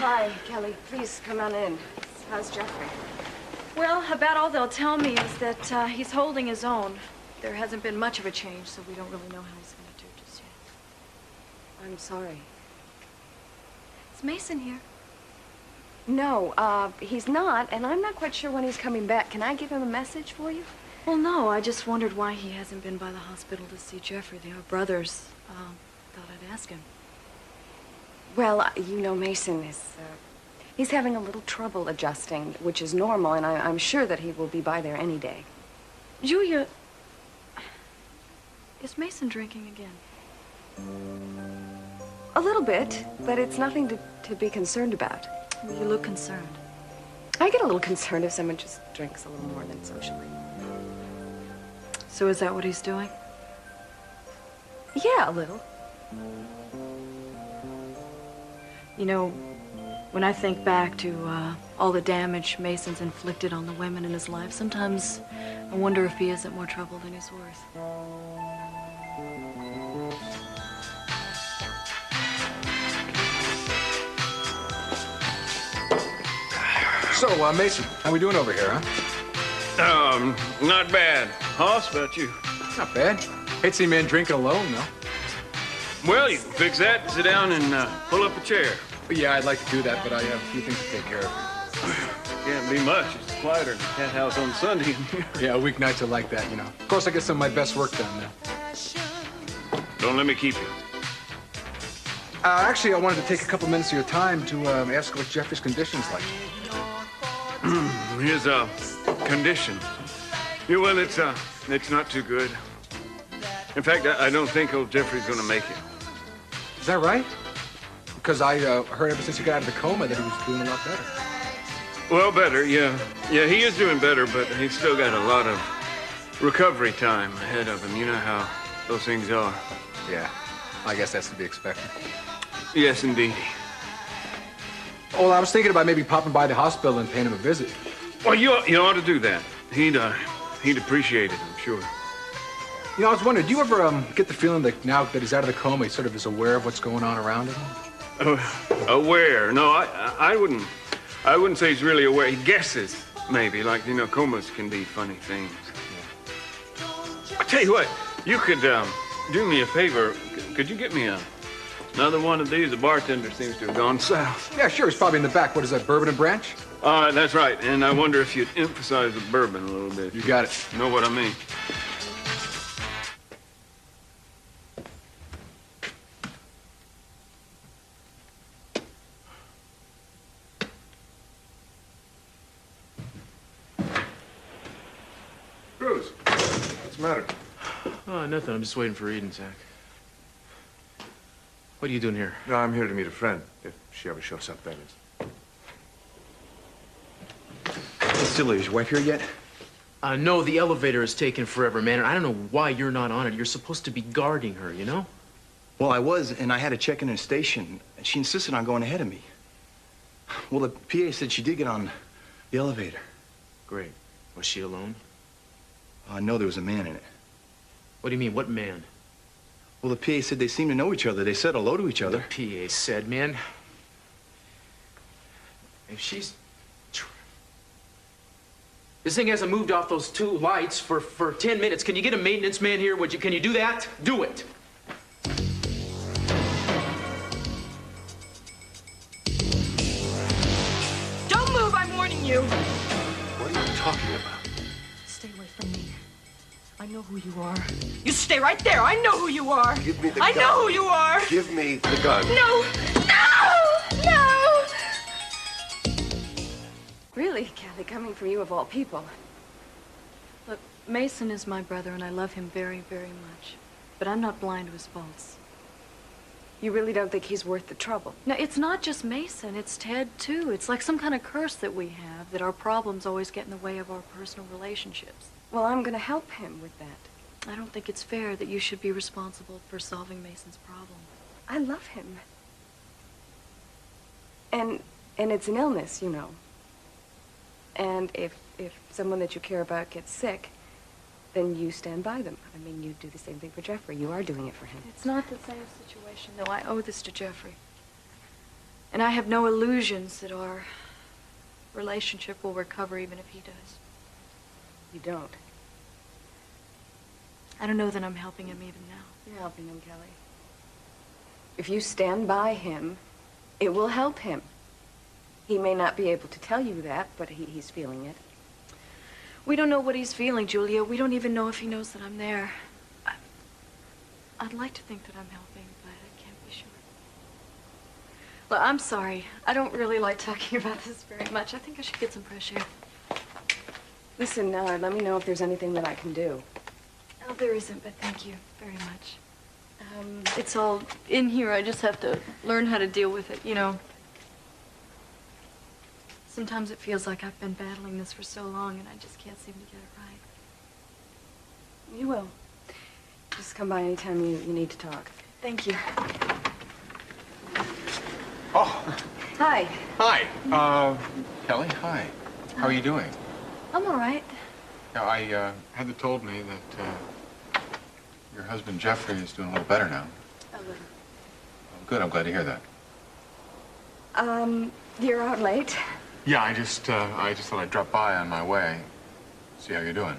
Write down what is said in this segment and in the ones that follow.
hi, Kelly. Please come on in. How's Jeffrey? Well, about all they'll tell me is that he's holding his own. There hasn't been much of a change, so we don't really know how he's going to do just yet. I'm sorry. Is Mason here? No, he's not, and I'm not quite sure when he's coming back. Can I give him a message for you? Well, no. I just wondered why he hasn't been by the hospital to see Jeffrey. They are brothers. Thought I'd ask him. Well, you know, Mason is, he's having a little trouble adjusting, which is normal, and I'm sure that he will be by there any day. Julia, is Mason drinking again? A little bit, but it's nothing to be concerned about. Well, you look concerned. I get a little concerned if someone just drinks a little more than socially. So is that what he's doing? Yeah, a little. You know, when I think back to all the damage Mason's inflicted on the women in his life, sometimes I wonder if he isn't more trouble than he's worth. So, Mason, how we doing over here, huh? Not bad. Hoss, about you? Not bad. Hate to see a man drinking alone, though. Well, you can fix that. Sit down and pull up a chair. But yeah, I'd like to do that, but I have a few things to take care of. Can't be much. It's quieter than the cat house on Sunday. Yeah, weeknights are like that, you know. Of course, I get some of my best work done there. Don't let me keep you. Actually, I wanted to take a couple minutes of your time to ask what Jeffrey's condition's like. His condition. Yeah, well, it's not too good. In fact, I don't think old Jeffrey's gonna make it. Is that right? Because I heard ever since he got out of the coma that he was doing a lot better. Well, better, yeah. Yeah, he is doing better, but he's still got a lot of recovery time ahead of him. You know how those things are. Yeah, I guess that's to be expected. Yes, indeed. Well, I was thinking about maybe popping by the hospital and paying him a visit. Well, you ought to do that. He'd appreciate it, I'm sure. You know, I was wondering, do you ever get the feeling that now that he's out of the coma, he sort of is aware of what's going on around him? Aware? No, I wouldn't say he's really aware. He guesses, maybe. Like, you know, comas can be funny things. Yeah. I tell you what, you could do me a favor. Could you get me another one of these? The bartender seems to have gone south. Yeah, sure. He's probably in the back. What is that, Bourbon and Branch? That's right. And I wonder if you'd emphasize the bourbon a little bit. You got it. You know what I mean? Cruz, what's the matter? Oh, nothing. I'm just waiting for Eden, Zach. What are you doing here? No, I'm here to meet a friend, if she ever shows up, that is. Still, is your wife here yet? No, the elevator is taking forever, man, and I don't know why you're not on it. You're supposed to be guarding her, you know? Well, I was, and I had to check in a station, and she insisted on going ahead of me. Well, the PA said she did get on the elevator. Great. Was she alone? No, there was a man in it. What do you mean, what man? Well, the PA said they seemed to know each other. They said hello to each other. The PA said, man, if she's... This thing hasn't moved off those two lights for 10 minutes. Can you get a maintenance man here? Can you do that? Do it. Don't move, I'm warning you. What are you talking about? Stay away from me. I know who you are. You stay right there. I know who you are. Give me the gun. I know who you are. Give me the gun. No! No! No! Really, Kelly, coming from you of all people. Look, Mason is my brother, and I love him very, very much. But I'm not blind to his faults. You really don't think he's worth the trouble? Now, it's not just Mason. It's Ted, too. It's like some kind of curse that we have, that our problems always get in the way of our personal relationships. Well, I'm going to help him with that. I don't think it's fair that you should be responsible for solving Mason's problem. I love him. And it's an illness, you know. And if someone that you care about gets sick, then you stand by them. I mean, you do the same thing for Jeffrey. You are doing it for him. It's not the same situation, though. I owe this to Jeffrey. And I have no illusions that our relationship will recover even if he does. You don't. I don't know that I'm helping him even now. You're helping him, Kelly. If you stand by him, it will help him. He may not be able to tell you that, but he's feeling it. We don't know what he's feeling, Julia. We don't even know if he knows that I'm there. I'd like to think that I'm helping, but I can't be sure. Well, I'm sorry. I don't really like talking about this very much. I think I should get some fresh air. Listen, let me know if there's anything that I can do. Oh, there isn't, but thank you very much. It's all in here. I just have to learn how to deal with it, you know. Sometimes it feels like I've been battling this for so long and I just can't seem to get it right. You will. Just come by anytime you need to talk. Thank you. Oh, Hi. hi. Kelly, hi. How are you doing? I'm all right. Yeah, Heather told me that your husband Jeffrey is doing a little better now. A little. Oh, good, I'm glad to hear that. You're out late. Yeah, I just thought I'd drop by on my way, see how you're doing.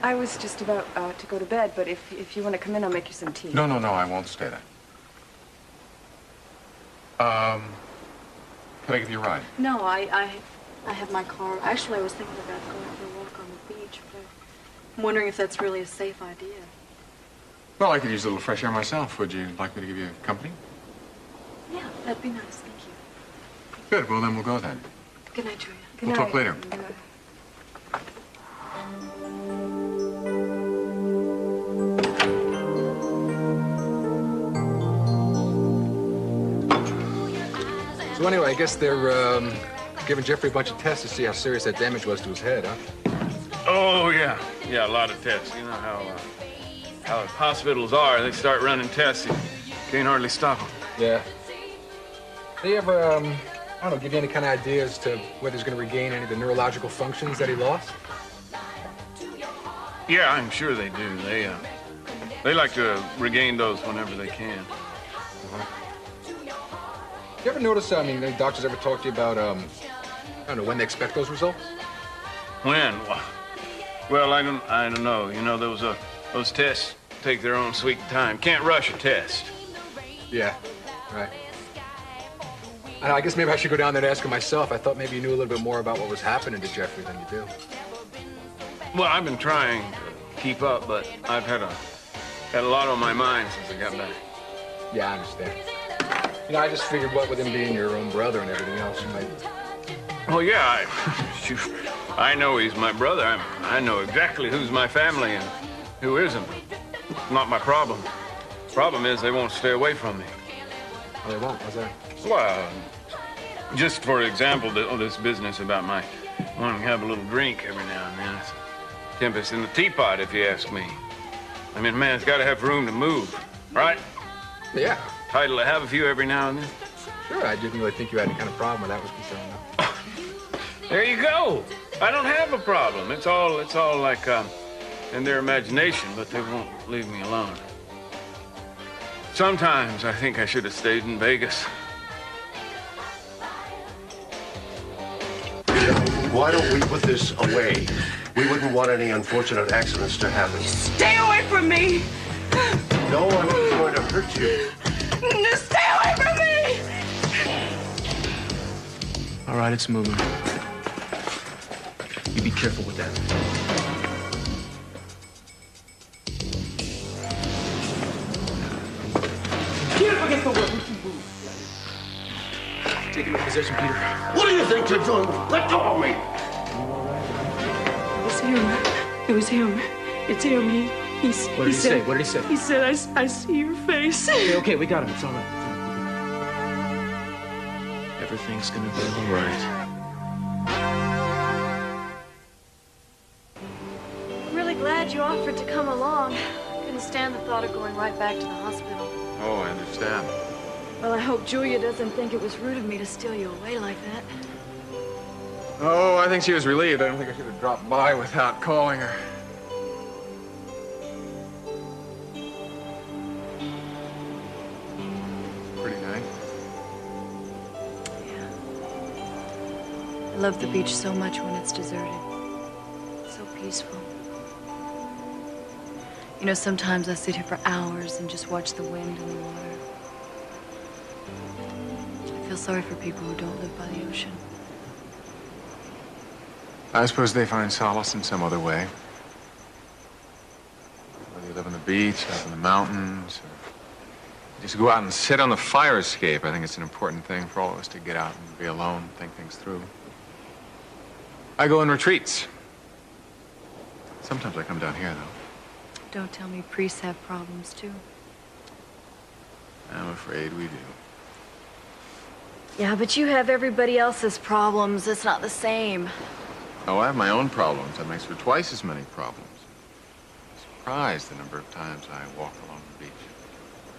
I was just about to go to bed, but if you want to come in, I'll make you some tea. No, I won't stay there. Can I give you a ride? No, I have my car. Actually, I was thinking about going for a walk on the beach, but I'm wondering if that's really a safe idea. Well, I could use a little fresh air myself. Would you like me to give you company? Yeah, that'd be nice. Thank you. Good, well then we'll go then. Good night, Julia. Good We'll night. talk later. So anyway, I guess they're giving Jeffrey a bunch of tests to see how serious that damage was to his head, huh? Oh, yeah. Yeah, a lot of tests. You know how hospitals are. They start running tests. You can't hardly stop them. Yeah. They ever, I don't know, give you any kind of idea as to whether he's going to regain any of the neurological functions that he lost? Yeah, I'm sure they do. They like to regain those whenever they can. You ever notice, I mean, any doctors ever talk to you about, I don't know, when they expect those results? When? Well, I don't know. You know, those tests take their own sweet time. Can't rush a test. Yeah, right. I guess maybe I should go down there and ask him myself. I thought maybe you knew a little bit more about what was happening to Jeffrey than you do. Well, I've been trying to keep up, but I've had a lot on my mind since I got back. Yeah, I understand. You know, I just figured what with him being your own brother and everything else, you might... Oh, yeah, I know he's my brother. I know exactly who's my family and who isn't. Not my problem. Problem is they won't stay away from me. Oh, they won't, was that? Well, just for example, this business about my wanting to have a little drink every now and then. It's a tempest in the teapot, if you ask me. I mean, a man's got to have room to move, right? Yeah. Title to have a few every now and then. Sure, I didn't really think you had any kind of problem where that was concerned, though. There you go. I don't have a problem. It's all like in their imagination, but they won't leave me alone. Sometimes I think I should have stayed in Vegas. Why don't we put this away? We wouldn't want any unfortunate accidents to happen. Stay away from me! No one is going to hurt you. Stay away from me! All right, it's moving. You be careful with that. Get up against the wall. Taking up possession, Peter. What do you think you're doing? Let go of me! It's him. It was him. It's him. What did he say? What did he say? He said, I see your face. Okay, we got him. It's all right. Everything's gonna be all right. I'm really glad you offered to come along. I couldn't stand the thought of going right back to the hospital. Oh, I understand. Well, I hope Julia doesn't think it was rude of me to steal you away like that. Oh, I think she was relieved. I don't think I should have dropped by without calling her. Pretty nice. I love the beach so much when it's deserted. So peaceful. You know, sometimes I sit here for hours and just watch the wind and the water. I feel sorry for people who don't live by the ocean. I suppose they find solace in some other way. Whether you live on the beach, up in the mountains, or just go out and sit on the fire escape. I think it's an important thing for all of us to get out and be alone, think things through. I go in retreats. Sometimes I come down here, though. Don't tell me priests have problems, too. I'm afraid we do. Yeah, but you have everybody else's problems. It's not the same. Oh, I have my own problems. That makes for twice as many problems. I'm surprised the number of times I walk along the beach.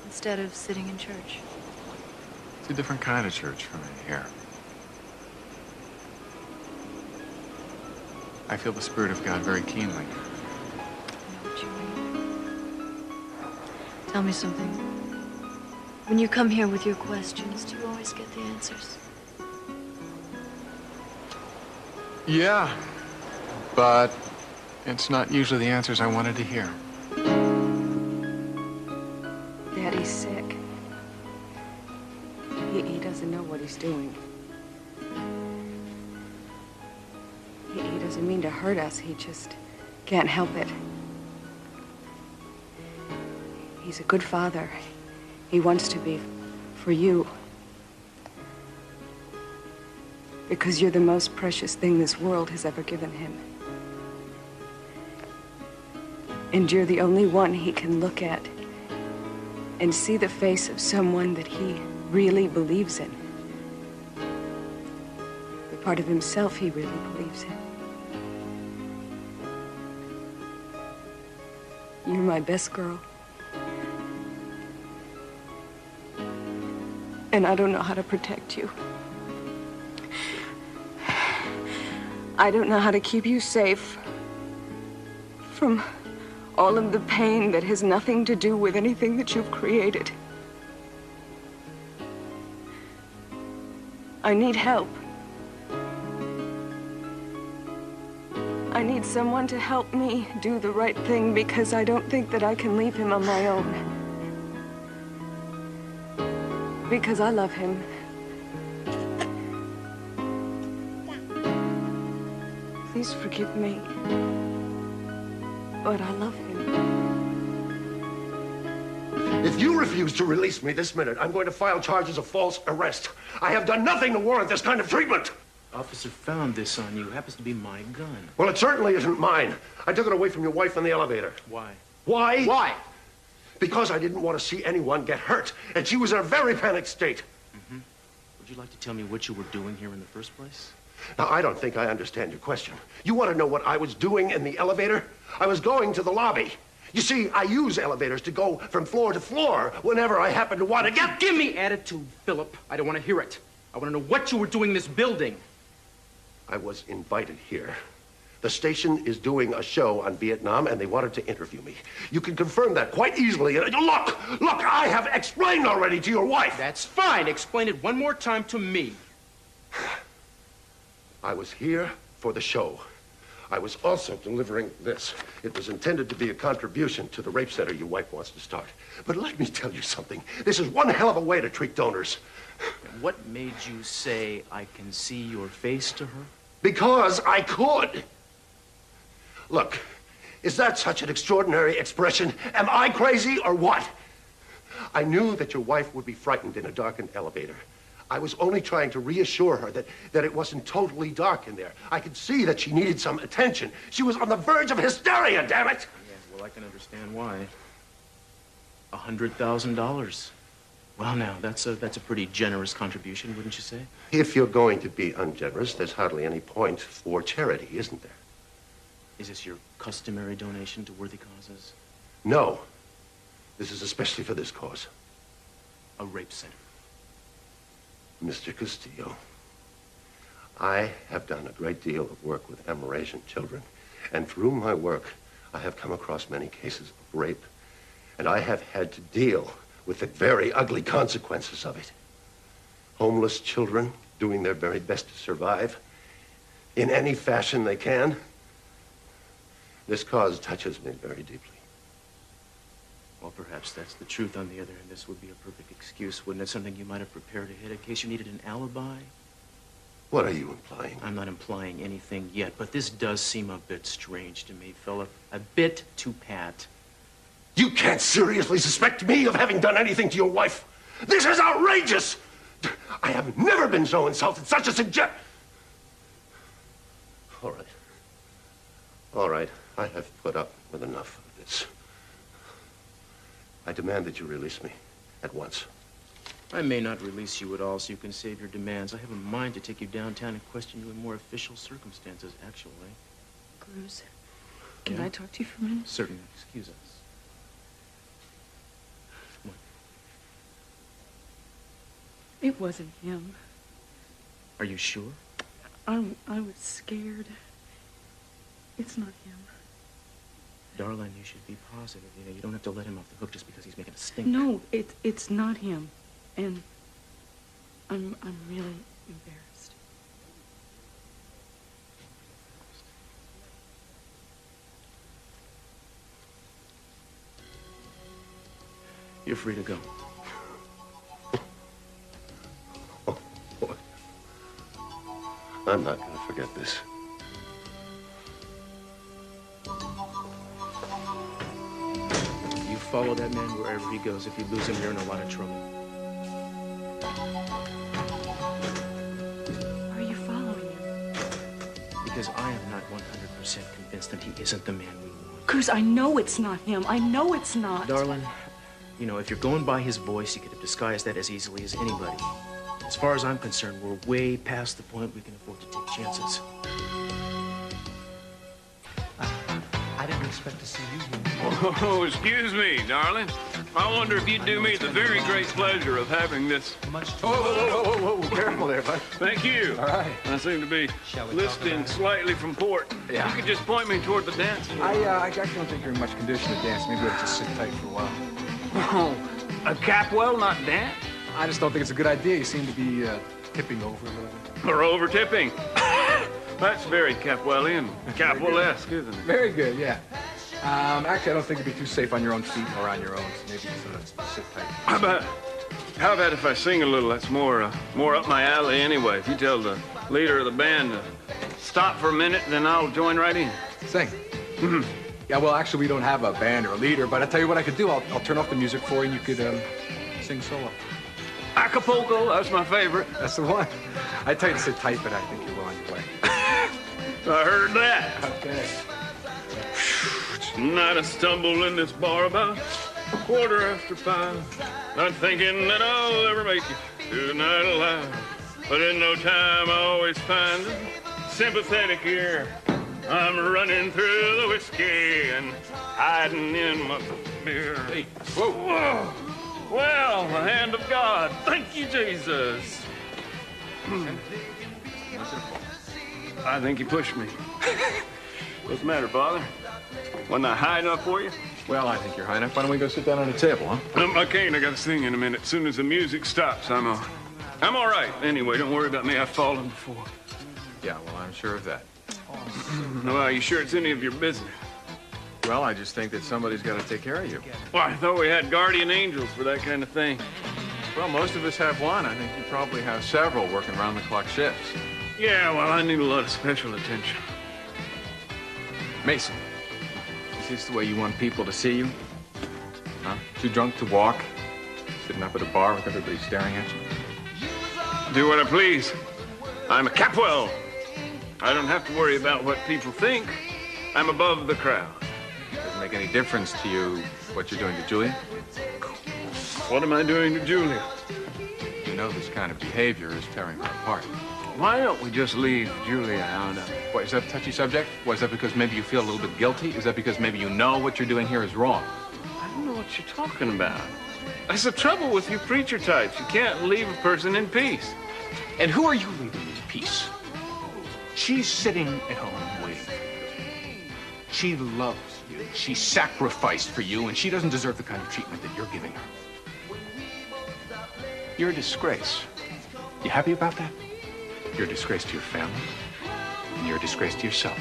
Instead of sitting in church. It's a different kind of church from in here. I feel the Spirit of God very keenly. I know what you mean. Tell me something. When you come here with your questions, do you always get the answers? Yeah, but it's not usually the answers I wanted to hear. Daddy's sick. He doesn't know what he's doing. He doesn't mean to hurt us. He just can't help it. He's a good father. He wants to be for you. Because you're the most precious thing this world has ever given him. And you're the only one he can look at and see the face of someone that he really believes in. The part of himself he really believes in. You're my best girl. And I don't know how to protect you. I don't know how to keep you safe from all of the pain that has nothing to do with anything that you've created. I need help. I need someone to help me do the right thing because I don't think that I can leave him on my own. Because I love him. Please forgive me, but I love him. If you refuse to release me this minute, I'm going to file charges of false arrest. I have done nothing to warrant this kind of treatment. Officer found this on you. It happens to be my gun. Well, it certainly isn't mine. I took it away from your wife in the elevator. Why? Why? Why? Because I didn't want to see anyone get hurt, and she was in a very panicked state. Mm-hmm. Would you like to tell me what you were doing here in the first place? Now, I don't think I understand your question. You want to know what I was doing in the elevator? I was going to the lobby. You see, I use elevators to go from floor to floor whenever I happen to want to get... Give me attitude, Philip. I don't want to hear it. I want to know what you were doing in this building. I was invited here. The station is doing a show on Vietnam, and they wanted to interview me. You can confirm that quite easily. Look, I have explained already to your wife. That's fine. Explain it one more time to me. I was here for the show. I was also delivering this. It was intended to be a contribution to the rape center your wife wants to start. But let me tell you something. This is one hell of a way to treat donors. What made you say I can see your face to her? Because I could. Look, is that such an extraordinary expression? Am I crazy or what? I knew that your wife would be frightened in a darkened elevator. I was only trying to reassure her that it wasn't totally dark in there. I could see that she needed some attention. She was on the verge of hysteria, damn it! Yeah, well, I can understand why. $100,000. Well, now, that's a pretty generous contribution, wouldn't you say? If you're going to be ungenerous, there's hardly any point for charity, isn't there? Is this your customary donation to worthy causes? No. This is especially for this cause. A rape center. Mr. Castillo, I have done a great deal of work with Amerasian children, and through my work, I have come across many cases of rape, and I have had to deal with the very ugly consequences of it. Homeless children doing their very best to survive, in any fashion they can. This cause touches me very deeply. Well, perhaps that's the truth. On the other hand, this would be a perfect excuse, wouldn't it? Something you might have prepared ahead in case you needed an alibi. What are you implying? I'm not implying anything yet, but this does seem a bit strange to me, Philip. A bit too pat. You can't seriously suspect me of having done anything to your wife. This is outrageous! I have never been so insulted. Such a suggest... All right. All right. I have put up with enough of this. I demand that you release me at once. I may not release you at all so you can save your demands. I have a mind to take you downtown and question you in more official circumstances, actually. Cruz, can I talk to you for a minute? Certainly. Excuse us. Come on. It wasn't him. Are you sure? I was scared. It's not him. Darling, you should be positive. You know, you don't have to let him off the hook just because he's making a stink. No, it's not him. And I'm really embarrassed. You're free to go. Oh, boy. I'm not going to forget this. You follow that man wherever he goes. If you lose him, you're in a lot of trouble. Are you following him? Because I am not 100% convinced that he isn't the man we want. Cruz, I know it's not him. I know it's not. Darling, you know, if you're going by his voice, you could have disguised that as easily as anybody. As far as I'm concerned, we're way past the point we can afford to take chances. I didn't expect to see you here. Oh, excuse me, darling. I wonder if you'd do me the very great pleasure of having this... Whoa, careful there, bud. Thank you. All right. I seem to be listing slightly from port. Yeah. You could just point me toward the dance floor. I actually don't think you're in much condition to dance. Maybe we'll just sit tight for a while. Oh, a Capwell, not dance? I just don't think it's a good idea. You seem to be tipping over a little bit. Or over-tipping. That's very Capwellian. Capwell-esque, isn't it? Very good, yeah. Actually, I don't think it'd be too safe on your own feet or on your own. So maybe sort of sit tight. How about if I sing a little? That's more up my alley anyway. If you tell the leader of the band to stop for a minute, then I'll join right in. Sing. Yeah, well, actually, we don't have a band or a leader, but I'll tell you what I could do. I'll turn off the music for you, and you could sing solo. Acapulco, that's my favorite. That's the one. I tell you to sit tight, but I think you're well on your way. I heard that. Okay. Tonight I stumble in this bar about 5:15. Not thinking that I'll ever make it through the night alive. But in no time I always find a sympathetic ear. I'm running through the whiskey and hiding in my beer. Hey, whoa. Well, the hand of God. Thank you, Jesus. I think you pushed me. What's the matter, Father? Wasn't I high enough for you? Well, I think you're high enough. Why don't we go sit down on the table, huh? I can't. I got to sing in a minute. As soon as the music stops, I'm all right. Anyway, don't worry about me. I've fallen before. Yeah, well, I'm sure of that. Well, are you sure it's any of your business? Well, I just think that somebody's got to take care of you. Well, I thought we had guardian angels for that kind of thing. Well, most of us have one. I think you probably have several working round-the-clock shifts. Yeah, well, I need a lot of special attention. Mason, is this the way you want people to see you? Huh? Too drunk to walk? Sitting up at a bar with everybody staring at you? Do what I please. I'm a Capwell. I don't have to worry about what people think. I'm above the crowd. Doesn't make any difference to you what you're doing to Julia? What am I doing to Julia? You know this kind of behavior is tearing her apart. Why don't we just leave Julia out of it? What, is that a touchy subject? What, is that because maybe you feel a little bit guilty? Is that because maybe you know what you're doing here is wrong? I don't know what you're talking about. That's the trouble with you preacher types. You can't leave a person in peace. And who are you leaving in peace? She's sitting at home waiting for you. She loves you. She sacrificed for you, and she doesn't deserve the kind of treatment that you're giving her. You're a disgrace. You happy about that? You're a disgrace to your family. And you're a disgrace to yourself.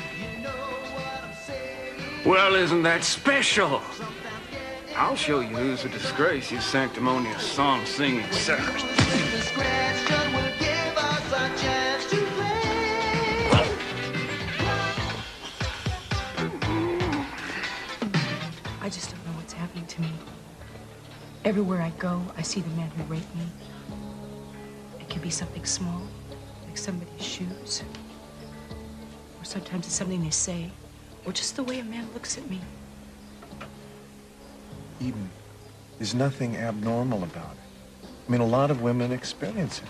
Well, isn't that special? I'll show you who's a disgrace, you sanctimonious song-singing suckers. I just don't know what's happening to me. Everywhere I go, I see the man who raped me. It can be something small, like somebody's shoes. Or sometimes it's something they say, or just the way a man looks at me. Eden, there's nothing abnormal about it. I mean, a lot of women experience it.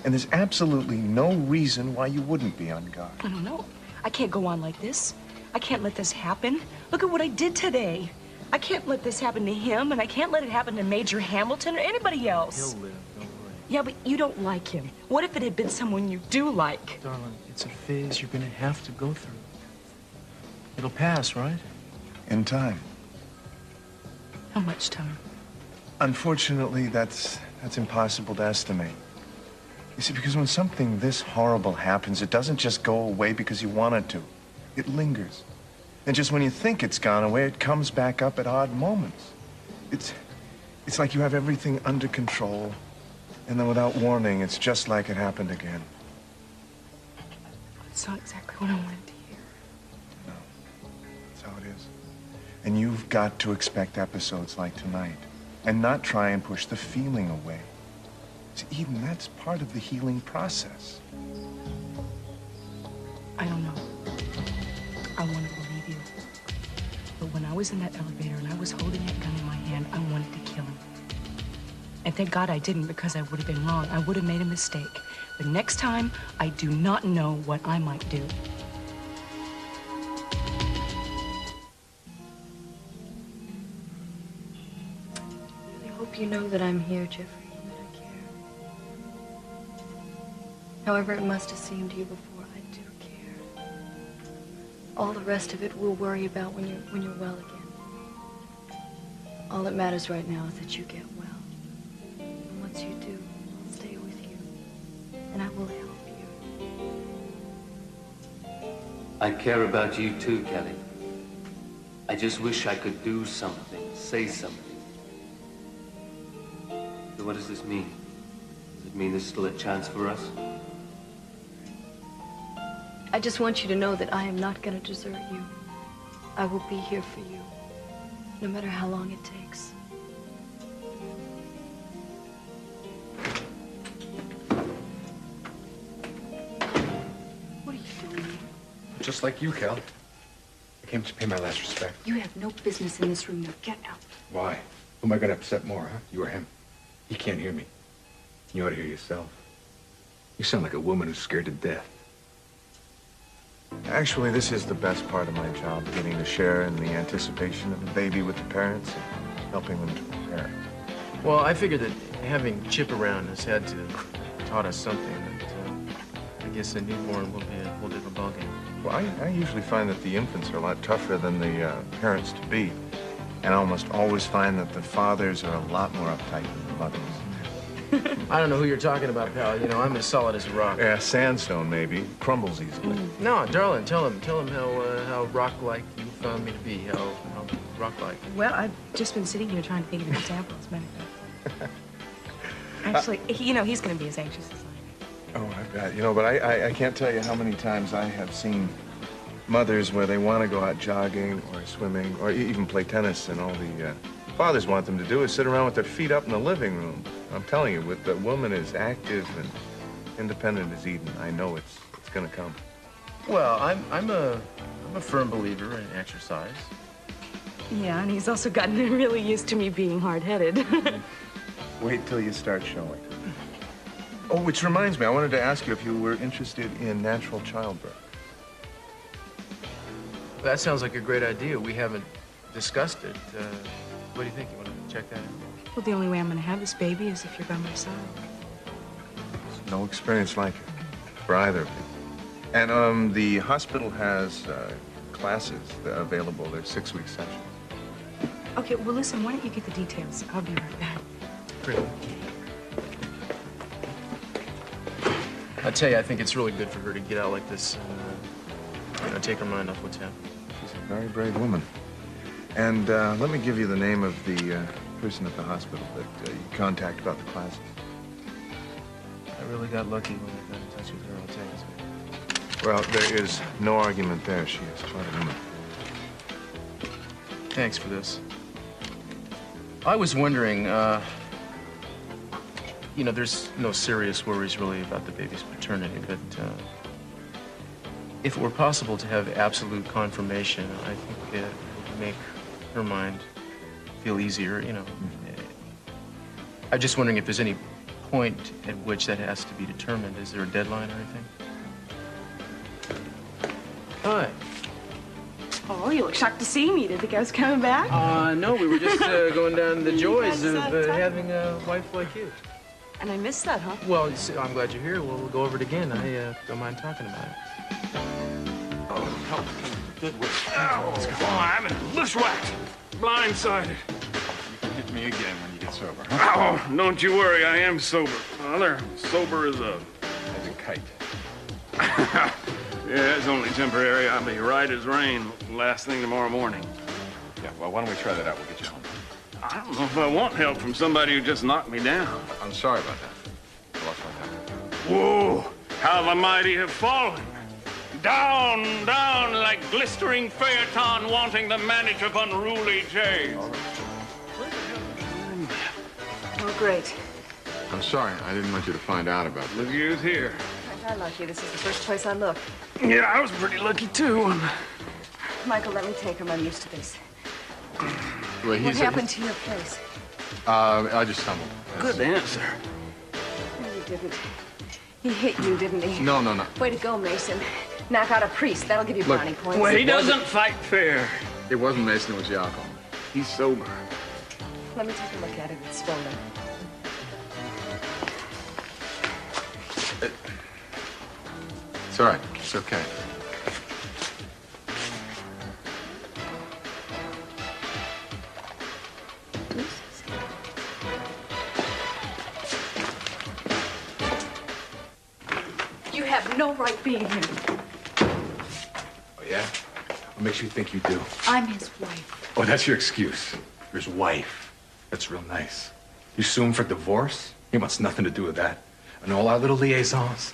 And there's absolutely no reason why you wouldn't be on guard. I don't know. I can't go on like this. I can't let this happen. Look at what I did today. I can't let this happen to him, and I can't let it happen to Major Hamilton or anybody else. He'll live, don't worry. Yeah, but you don't like him. What if it had been someone you do like? Darling, it's a phase you're gonna have to go through. It'll pass, right? In time. How much time? Unfortunately, that's impossible to estimate. You see, because when something this horrible happens, it doesn't just go away because you want it to. It lingers. And just when you think it's gone away, it comes back up at odd moments. It's like you have everything under control, and then without warning, it's just like it happened again. It's not exactly what I wanted to hear. No, that's how it is. And you've got to expect episodes like tonight, and not try and push the feeling away. See, Eden, that's part of the healing process. I don't know. I want to believe you. But when I was in that elevator and I was holding that gun in my hand, I wanted to kill him. And thank God I didn't, because I would have been wrong. I would have made a mistake. But next time, I do not know what I might do. I hope you know that I'm here, Jeffrey, and that I care. However it must have seemed to you before, I do care. All the rest of it we'll worry about when you're well again. All that matters right now is that you get well. And once you do, I'll stay with you, and I will help you. I care about you too, Kelly. I just wish I could do something, say something. So what does this mean? Does it mean there's still a chance for us? I just want you to know that I am not going to desert you. I will be here for you, no matter how long it takes. What are you doing? Just like you, Kel. I came to pay my last respect. You have no business in this room. Now get out. Why? Who am I gonna upset more, huh? You or him? He can't hear me. You ought to hear yourself. You sound like a woman who's scared to death. Actually, this is the best part of my job, getting to share in the anticipation of a baby with the parents and helping them to prepare. Well, I figured that having Chip around has had to taught us something that I guess a newborn will be a whole different ballgame. Well, I usually find that the infants are a lot tougher than the parents to be. And I almost always find that the fathers are a lot more uptight than the mothers. I don't know who you're talking about, pal. You know, I'm as solid as a rock. Yeah, sandstone, maybe. Crumbles easily. No, darling, tell him how rock-like you found me to be, how rock-like. Well, I've just been sitting here trying to think of an example, as a matter of fact. Actually, you know, he's going to be as anxious as I am. Oh, I bet. You know, but I can't tell you how many times I have seen mothers where they want to go out jogging or swimming or even play tennis, and all the fathers want them to do is sit around with their feet up in the living room. I'm telling you, with the woman as active and independent as Eden, I know it's going to come. Well, I'm a firm believer in exercise. Yeah, and he's also gotten really used to me being hard-headed. Wait till you start showing. Oh, which reminds me, I wanted to ask you if you were interested in natural childbirth. That sounds like a great idea. We haven't discussed it. What do you think? You want to check that out? Well, the only way I'm going to have this baby is if you're by my side. There's no experience like it for either of you. And the hospital has classes available. They're 6-week sessions. Okay, well, listen, why don't you get the details? I'll be right back. Great. I tell you, I think it's really good for her to get out like this take her mind off what's happening. She's a very brave woman. And let me give you the name of the person at the hospital that you contact about the classes. I really got lucky when I got in touch with her, I'll tell you. Well, there is no argument there. She is quite a woman. Thanks for this. I was wondering, there's no serious worries really about the baby's paternity, but if it were possible to have absolute confirmation, I think it would make her mind feel easier, I'm just wondering if there's any point at which that has to be determined. Is there a deadline or anything? Hi. Oh, you look shocked to see me. Did you think I was coming back? No, we were just going down the joys of having a wife like you. And I missed that, huh? Well, I'm glad you're here. We'll go over it again. I don't mind talking about it. Oh, help. Good work. Oh, I'm bushwhacked. Blindsided. You can hit me again when you get sober. Oh, don't you worry. I am sober. They're sober as a kite. Yeah, it's only temporary. I'll be right as rain last thing tomorrow morning. Yeah, well, why don't we try that out? We'll get you home. I don't know if I want help from somebody who just knocked me down. I'm sorry about that. I lost my temper. Whoa, how the mighty have fallen. Down, down like glistering phaeton wanting the manage of unruly chains. Oh, great. I'm sorry. I didn't want you to find out about this. Look who's here. I got lucky. This is the first place I look. Yeah, I was pretty lucky, too. Michael, let me take him. I'm used to this. Well, What happened to your place? I just stumbled. Good answer. No, you didn't. He hit you, didn't he? No. Way to go, Mason. Knock out a priest. That'll give you Look, brownie points. Well, he doesn't fight fair. It wasn't Mason, it was the alcohol. He's sober. Let me take a look at it. It's swollen. It's all right. It's okay. You have no right being here. Oh, yeah? What makes you think you do? I'm his wife. Oh, that's your excuse. You're his wife. That's real nice. You sue him for divorce? He wants nothing to do with that. And all our little liaisons?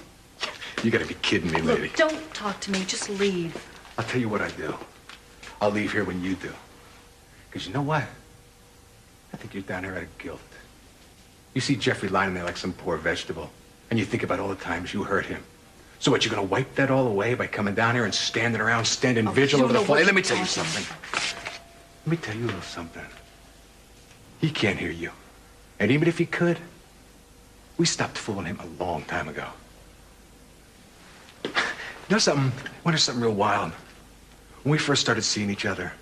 You gotta be kidding me, lady. Look, don't talk to me. Just leave. I'll tell you what I do. I'll leave here when you do. Because you know what? I think you're down here out of guilt. You see Jeffrey lying there like some poor vegetable, and you think about all the times you hurt him. So what, you're gonna wipe that all away by coming down here and standing vigil over the fly? Let me tell you something. Let me tell you a little something. He can't hear you. And even if he could, we stopped fooling him a long time ago. You know something? I wonder something real wild. When we first started seeing each other,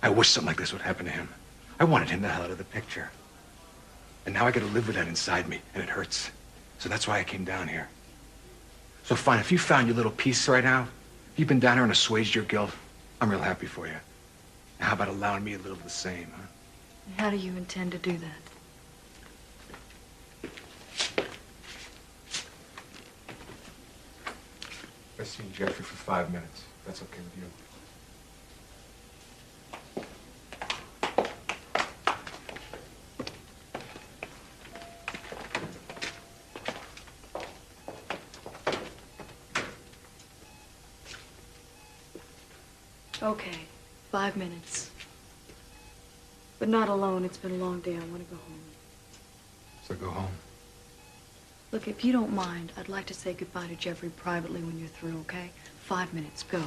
I wish something like this would happen to him. I wanted him the hell out of the picture. And now I gotta live with that inside me, and it hurts. So that's why I came down here. So fine, if you found your little peace right now, if you've been down here and assuaged your guilt, I'm real happy for you. Now, how about allowing me a little of the same, huh? How do you intend to do that? I've seen Jeffrey for 5 minutes. That's okay with you. Okay, 5 minutes. But not alone. It's been a long day. I want to go home. So go home. Look, if you don't mind, I'd like to say goodbye to Jeffrey privately when you're through, okay? 5 minutes. Go.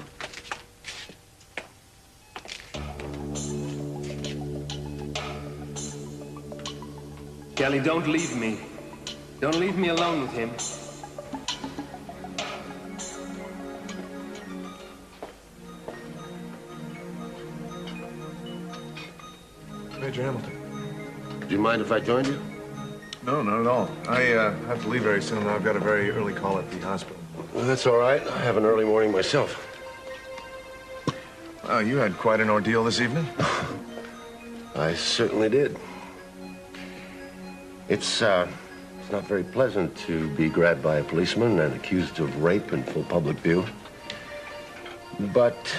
Kelly, don't leave me. Don't leave me alone with him. Major Hamilton. Do you mind if I joined you? No, not at all. I have to leave very soon. I've got a very early call at the hospital. Well, that's all right. I have an early morning myself. Wow, you had quite an ordeal this evening. I certainly did. It's not very pleasant to be grabbed by a policeman and accused of rape in full public view. But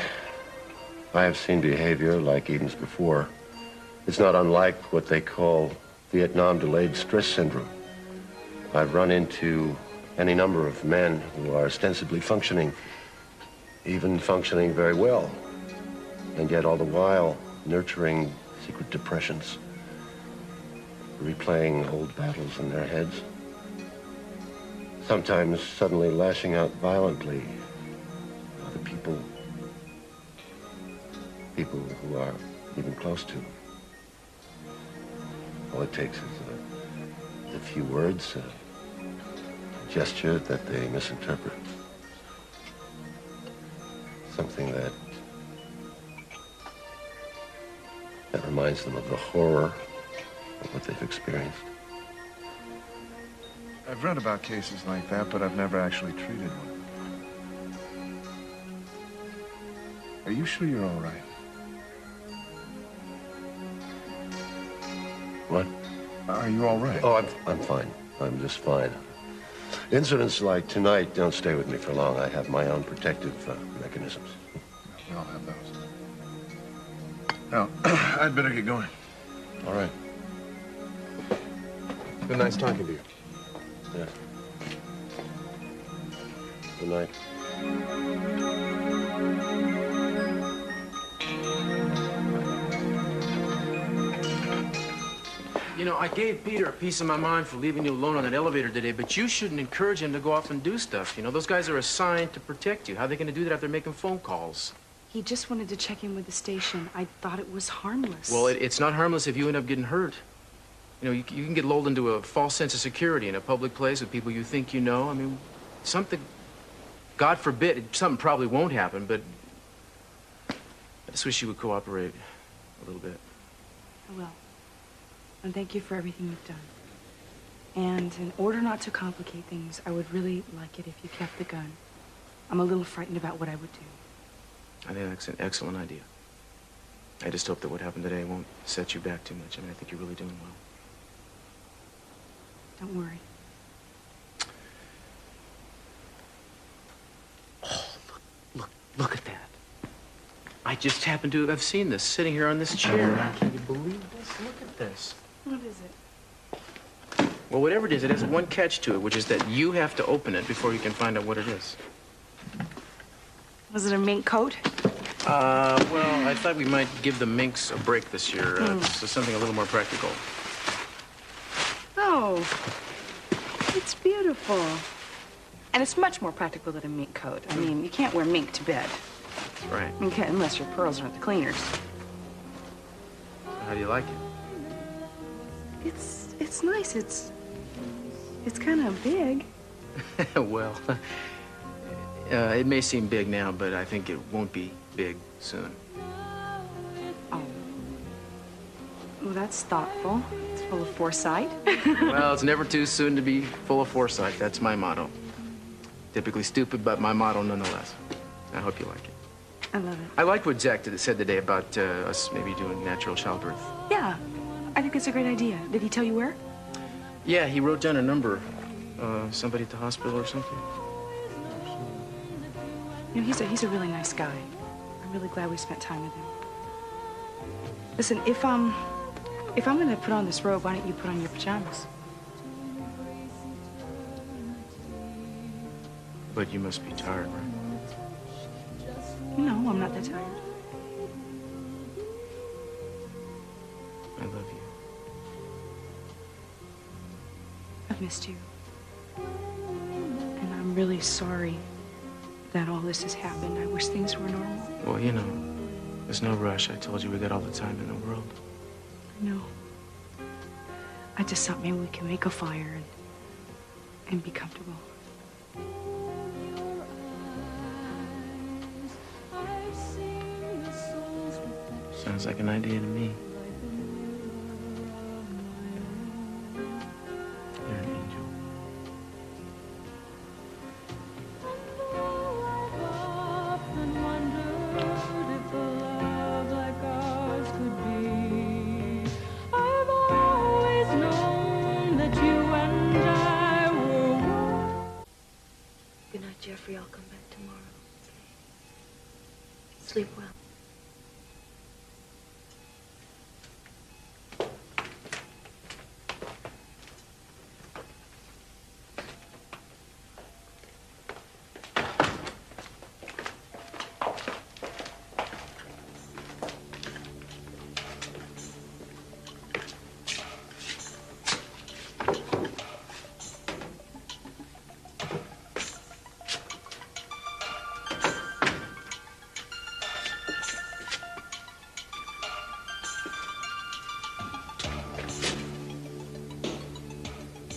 I have seen behavior like Eden's before. It's not unlike what they call Vietnam delayed stress syndrome. I've run into any number of men who are ostensibly functioning, even functioning very well, and yet all the while nurturing secret depressions, replaying old battles in their heads, sometimes suddenly lashing out violently at other people who are even close to them. All it takes is a few words, a gesture that they misinterpret. Something that reminds them of the horror of what they've experienced. I've read about cases like that, but I've never actually treated one. Are you sure you're all right? What? Are you all right? Oh, I'm fine. I'm just fine. Incidents like tonight don't stay with me for long. I have my own protective mechanisms. We all have those. Now, I'd better get going. All right. Been nice talking to you. Yeah. Good night. You know, I gave Peter a piece of my mind for leaving you alone on that elevator today, but you shouldn't encourage him to go off and do stuff. You know, those guys are assigned to protect you. How are they going to do that if they're making phone calls? He just wanted to check in with the station. I thought it was harmless. Well, it's not harmless if you end up getting hurt. You know, you can get lulled into a false sense of security in a public place with people you think you know. I mean, something, God forbid, something probably won't happen, but I just wish you would cooperate a little bit. I will. And thank you for everything you've done. And in order not to complicate things, I would really like it if you kept the gun. I'm a little frightened about what I would do. I think that's an excellent idea. I just hope that what happened today won't set you back too much. I mean, I think you're really doing well. Don't worry. Oh, look at that. I just happened to have seen this sitting here on this chair. Can you believe this? Look at this. What is it? Well, whatever it is, it has one catch to it, which is that you have to open it before you can find out what it is. Was it a mink coat? Well, I thought we might give the minks a break this year. So something a little more practical. Oh, it's beautiful. And it's much more practical than a mink coat. I mean, you can't wear mink to bed. That's right. Okay, unless your pearls are at the cleaners. So how do you like it? It's nice. It's kind of big. Well, it may seem big now, but I think it won't be big soon. Oh. Well, that's thoughtful. It's full of foresight. Well, it's never too soon to be full of foresight. That's my motto. Typically stupid, but my motto nonetheless. I hope you like it. I love it. I liked what Zach said today about us maybe doing natural childbirth. Yeah, I think it's a great idea. Did he tell you where? Yeah, he wrote down a number. Somebody at the hospital or something. You know, he's a really nice guy. I'm really glad we spent time with him. Listen, if I'm gonna put on this robe, why don't you put on your pajamas? But you must be tired, right? No, I'm not that tired. I love you. I've missed you. And I'm really sorry that all this has happened. I wish things were normal. Well, you know, there's no rush. I told you we got all the time in the world. I know. I just thought maybe we can make a fire and be comfortable. Sounds like an idea to me. You're an angel. Good night, Jeffrey. I'll come back tomorrow. sleep well.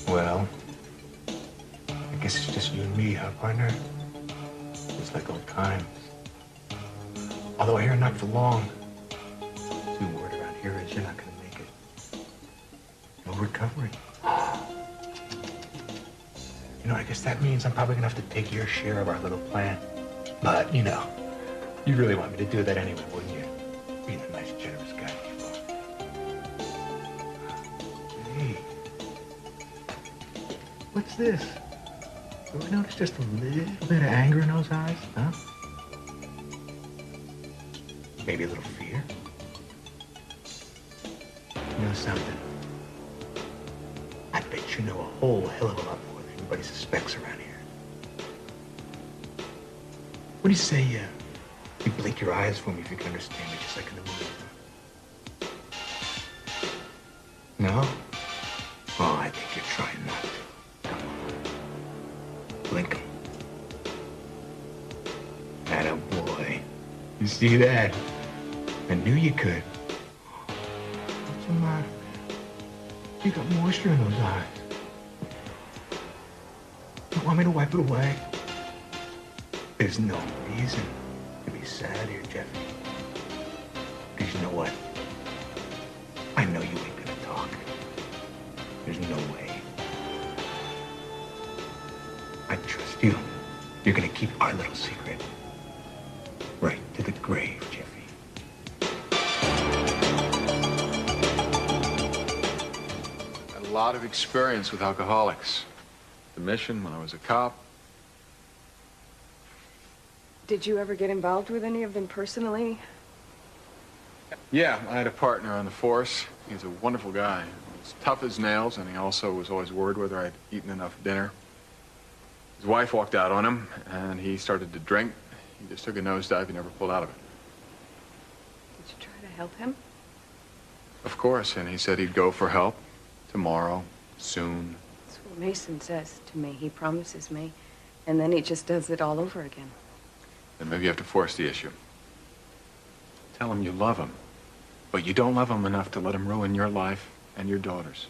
Well, I guess it's just you and me, huh, partner? It's like old times. Although I hear not for long. The word around here is you're not gonna make it. No recovery. You know, I guess that means I'm probably gonna have to take your share of our little plan. But, you know, you really want me to do that anyway, wouldn't you? Being the nice, generous guy you are. Hey. What's this? Do we notice just a little bit of anger in those eyes, huh? Maybe a little fear? You know something? I bet you know a whole hell of a lot more than anybody suspects around here. What do you say, you blink your eyes for me if you can understand me, just like in the movies? No? Oh, I think you're trying not to. Blink 'em. Attaboy. You see that? I knew you could. What's the matter? You got moisture in those eyes. You want me to wipe it away? There's no reason to be sad here, Jeffy. Because you know what? I know you ain't gonna talk. There's no way. I trust you. You're gonna keep our little secret right to the grave, Jeffy. Had a lot of experience with alcoholics. The mission when I was a cop. Did you ever get involved with any of them personally? Yeah, I had a partner on the force. He's a wonderful guy. He was tough as nails, and he also was always worried whether I'd eaten enough dinner. His wife walked out on him, and he started to drink. He just took a nosedive. He never pulled out of it. Did you try to help him? Of course, and he said he'd go for help tomorrow, soon. That's what Mason says to me. He promises me, and then he just does it all over again. Then maybe you have to force the issue. Tell him you love him, but you don't love him enough to let him ruin your life and your daughter's.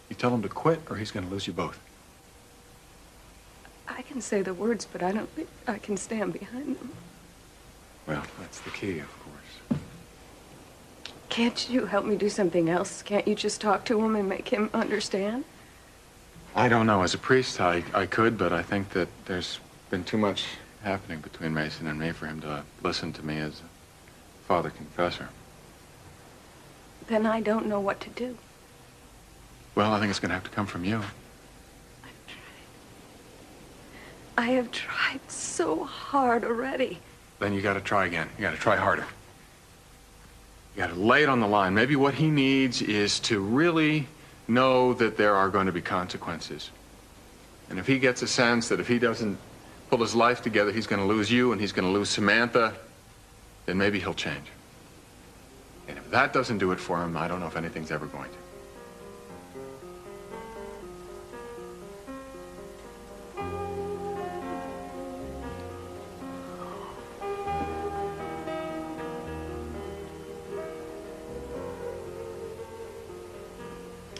You tell him to quit, or he's going to lose you both. I can say the words, but I don't think I can stand behind them. Well, that's the key, of course. Can't you help me do something else? Can't you just talk to him and make him understand? I don't know. As a priest, I could, but I think that there's been too much happening between Mason and me for him to listen to me as a father confessor. Then I don't know what to do. Well, I think it's going to have to come from you. I have tried so hard already. Then you got to try again. You got to try harder. You got to lay it on the line. Maybe what he needs is to really know that there are going to be consequences. And if he gets a sense that if he doesn't pull his life together, he's going to lose you and he's going to lose Samantha, then maybe he'll change. And if that doesn't do it for him, I don't know if anything's ever going to.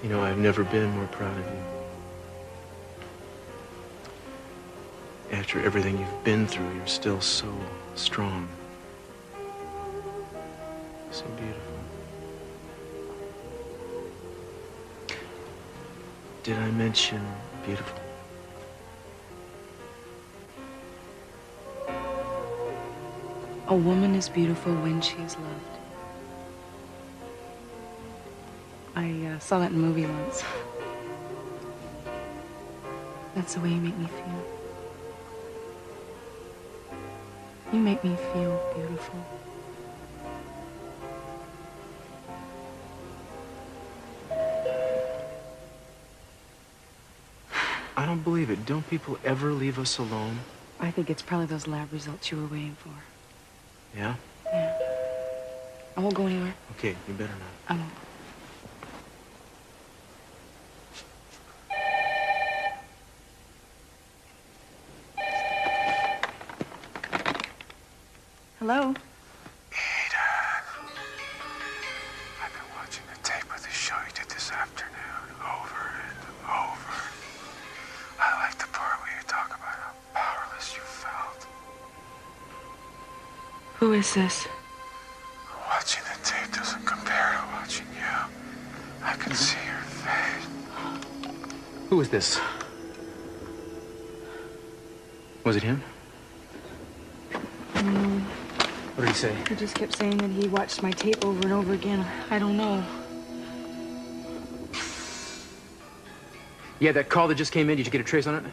You know, I've never been more proud of you. After everything you've been through, you're still so strong. So beautiful. Did I mention beautiful? A woman is beautiful when she is loved. I saw that in a movie once. That's the way you make me feel. You make me feel beautiful. I don't believe it. Don't people ever leave us alone? I think it's probably those lab results you were waiting for. Yeah? Yeah. I won't go anywhere. Okay, you better not. I won't. Hello? I've been watching the tape of the show you did this afternoon, over and over. I like the part where you talk about how powerless you felt. Who is this? Watching the tape doesn't compare to watching you. I can see your face. Who is this? Was it him? What did he say? He just kept saying that he watched my tape over and over again. I don't know. Yeah, that call that just came in, did you get a trace on it?